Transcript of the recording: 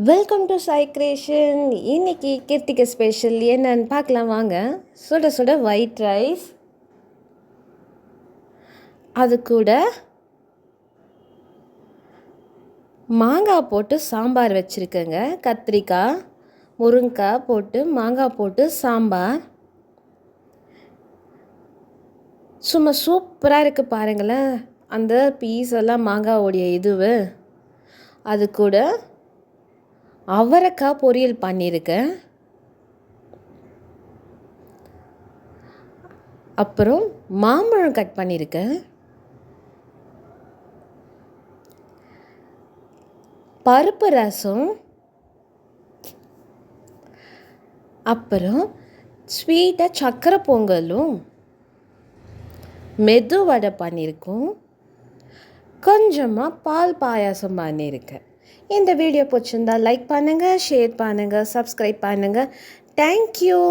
Welcome to Sai creation. இன்னைக்கு Krittika special என்னன்னு பார்க்கலாம் வாங்க. சுட சுட ஒயிட் ரைஸ், அது கூட மாங்காய் போட்டு சாம்பார் வச்சுருக்கேங்க. கத்திரிக்காய் முருங்கைக்காய் போட்டு மாங்காய் போட்டு சாம்பார் சும்மா சூப்பராக இருக்குது பாருங்களேன். அந்த பீஸ் எல்லாம் மாங்காவோடைய இதுவு, அது கூட அவரைக்காய் பொரியல் பண்ணியிருக்கேன். அப்புறம் மாம்பழம் கட் பண்ணியிருக்கேன். பருப்பு ரசம், அப்புறம் ஸ்வீட்டாக சக்கரை பொங்கலும் மெது வடை பண்ணியிருக்கோம். கொஞ்சமாக பால் பாயாசம் பண்ணியிருக்கேன். இந்த வீடியோ பிடிச்சிருந்தா லைக் பண்ணுங்கள், ஷேர் பண்ணுங்கள், சப்ஸ்கிரைப் பண்ணுங்கள். தேங்க்யூ.